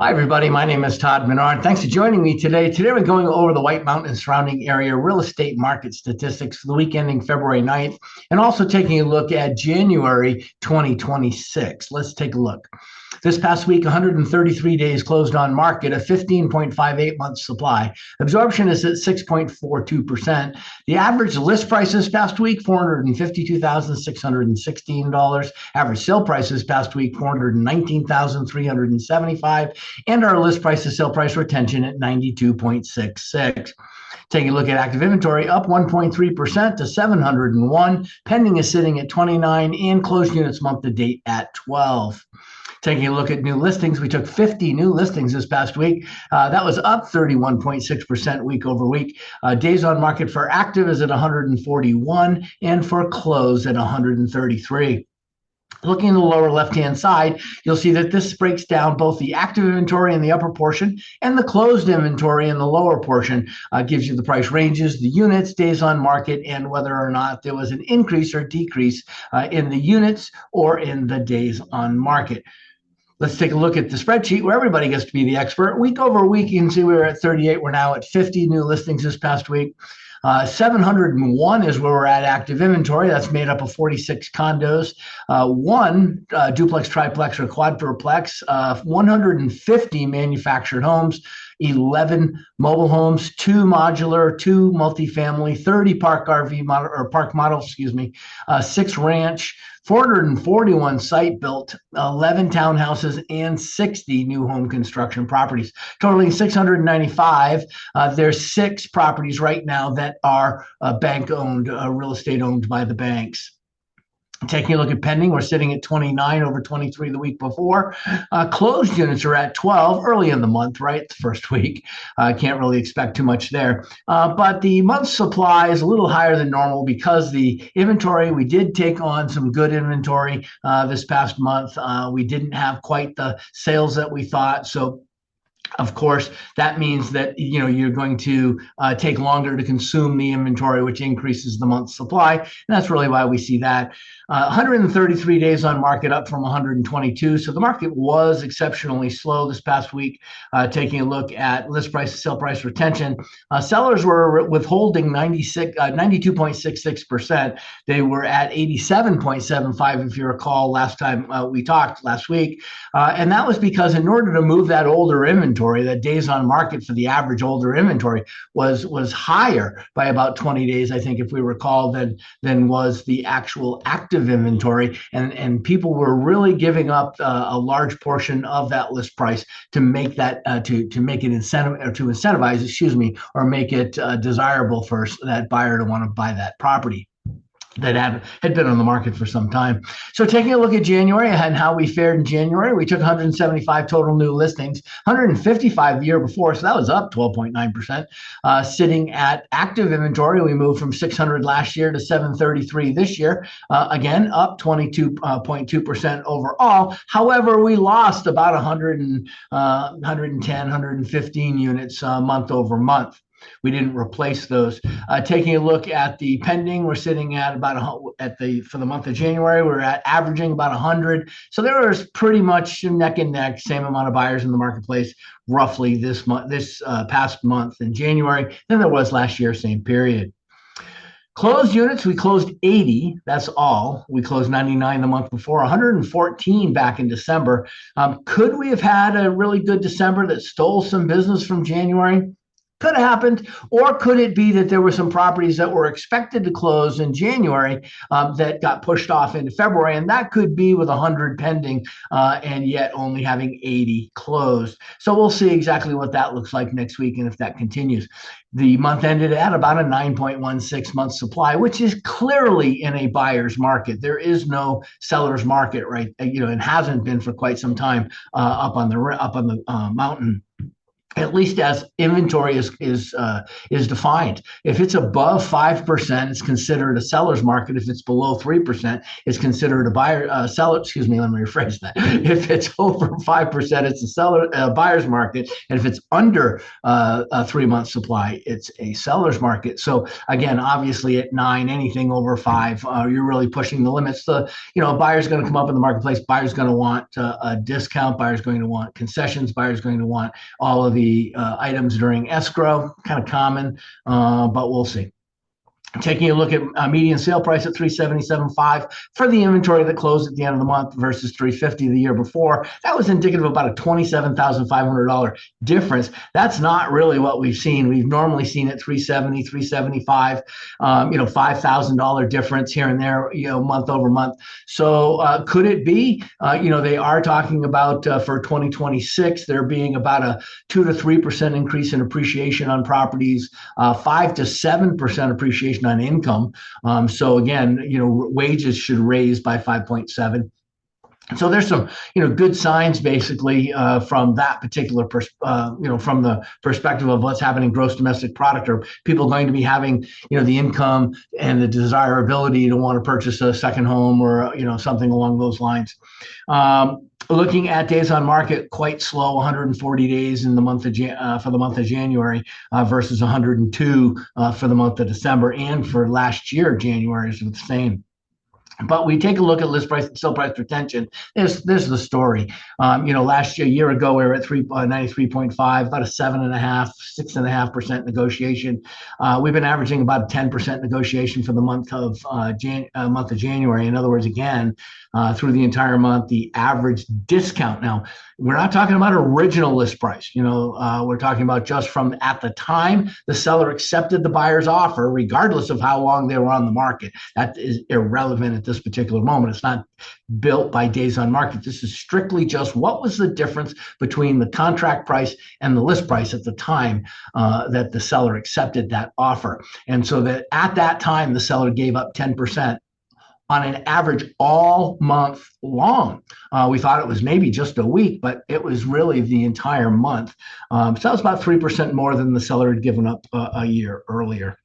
Hi, everybody. My name is Todd Menard. Thanks for joining me today. Today, we're going over the White Mountain and surrounding area real estate market statistics for the week ending February 9th, and also taking a look at January 2026. Let's take a look. This past week, 133 days closed on market, a 15.58 month supply. Absorption is at 6.42%. The average list price this past week, $452,616. Average sale price this past week, $419,375. And our list price to sale price retention at 92.66. Taking a look at active inventory, up 1.3% to 701. Pending is sitting at 29, and closed units month to date at 12. Taking a look at new listings, we took 50 new listings this past week. That was up 31.6% week over week. Days on market for active is at 141, and for close at 133. Looking in the lower left-hand side, you'll see that this breaks down both the active inventory in the upper portion and the closed inventory in the lower portion. Gives you the price ranges, the units, days on market, and whether or not there was an increase or decrease in the units or in the days on market. Let's take a look at the spreadsheet where everybody gets to be the expert. Week over week, you can see we were at 38. We're now at 50 new listings this past week. 701 is where we're at active inventory. That's made up of 46 condos, one duplex, triplex, or quadplex, 150 manufactured homes, 11 mobile homes, 2 modular, 2 multifamily, 30 park RV model or park models, 6 ranch, 441 site built, 11 townhouses, and 60 new home construction properties, totaling 695. There's 6 properties right now that are bank owned, real estate owned by the banks. Taking a look at pending, we're sitting at 29 over 23 the week before. Closed units are at 12 early in the month, right? The first week. Can't really expect too much there. But the month supply is a little higher than normal because the inventory, we did take on some good inventory this past month. We didn't have quite the sales that we thought. So of course, that means that you're going to take longer to consume the inventory, which increases the month's supply. And that's really why we see that. 133 days on market, up from 122. So the market was exceptionally slow this past week. Taking a look at list price to sale price retention, sellers were withholding 92.66%. They were at 87.75, if you recall, last time we talked last week. And that was because in order to move that older inventory, that days on market for the average older inventory was higher by about 20 days, I think, if we recall, than was the actual active inventory, and people were really giving up a large portion of that list price to make that to make it incentivize, or make it desirable for that buyer to want to buy that property that had been on the market for some time. So taking a look at January and how we fared in January, we took 175 total new listings, 155 the year before, so that was up 12.9%. Sitting at active inventory, we moved from 600 last year to 733 this year, again up 22.2% overall. However, we lost about 110, 115 units month over month. We didn't replace those. Taking a look at the pending, we're sitting at about for the month of January, we're at averaging about 100. So there was pretty much neck and neck, same amount of buyers in the marketplace roughly this past month in January than there was last year, same period. Closed units, we closed 80. That's all. We closed 99 the month before, 114 back in December. Could we have had a really good December that stole some business from January? Could have happened, or could it be that there were some properties that were expected to close in January that got pushed off into February, and that could be with 100 pending and yet only having 80 closed. So we'll see exactly what that looks like next week and if that continues. The month ended at about a 9.16 month supply, which is clearly in a buyer's market. There is no seller's market, right? And hasn't been for quite some time up on the mountain. at least as inventory is defined. If it's above 5%, it's considered a seller's market. If it's below 3%, it's considered a buyer seller. Excuse me, let me rephrase that. If it's over 5%, it's a buyer's market, and if it's under a 3 month supply, it's a seller's market. So again, obviously at 9, anything over 5, you're really pushing the limits. A buyer's going to come up in the marketplace. Buyer's going to want a discount. Buyer's going to want concessions. Buyer's going to want all of the items during escrow, kind of common, but we'll see. Taking a look at median sale price at 377.5 for the inventory that closed at the end of the month versus 350 the year before. That was indicative of about a $27,500 difference. That's not really what we've seen. We've normally seen at 370, 375, $5,000 difference here and there, month over month. So could it be? They are talking about for 2026 there being about a 2 to 3% increase in appreciation on properties, 5 to 7% appreciation on income. So again, wages should raise by 5.7. So there's some, good signs basically from that particular, from the perspective of what's happening gross domestic product. Are people going to be having, the income and the desirability to want to purchase a second home or, something along those lines? Looking at days on market, quite slow, 140 days in the month of for the month of January versus 102 for the month of December, and for last year, January is the same. But we take a look at list price and sale price retention. There's the story. Last year, a year ago, we were at 93.5, about a 6.5% negotiation. We've been averaging about 10% negotiation for the month of January. In other words, again, through the entire month, the average discount. Now, we're not talking about original list price. We're talking about just from at the time the seller accepted the buyer's offer, regardless of how long they were on the market. That is irrelevant at this particular moment. It's not built by days on market. This is strictly just what was the difference between the contract price and the list price at the time that the seller accepted that offer. And so that at that time, the seller gave up 10%. On an average all month long. We thought it was maybe just a week, but it was really the entire month. So that was about 3% more than the seller had given up a year earlier.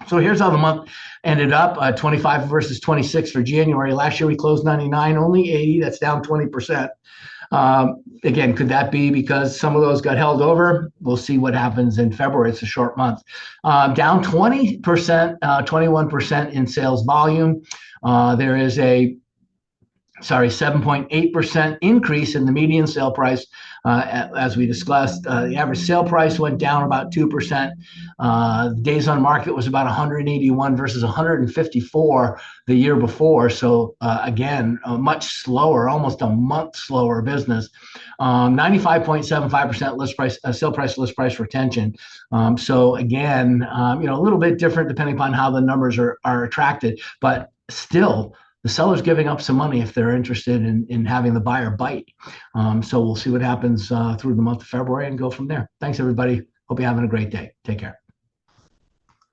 So here's how the month ended up, 25 versus 26 for January. Last year we closed 99, only 80. That's down 20%. Again, could that be because some of those got held over? We'll see what happens in February. It's a short month. Down 20%, 21% in sales volume. There is a 7.8% increase in the median sale price. As we discussed, the average sale price went down about 2%. Days on market was about 181 versus 154 the year before. So again, a much slower, almost a month slower business. 95.75% list price, sale price, list price retention. So again, a little bit different depending upon how the numbers are attracted, but still, the seller's giving up some money if they're interested in having the buyer bite. So we'll see what happens through the month of February and go from there. Thanks, everybody. Hope you're having a great day. Take care.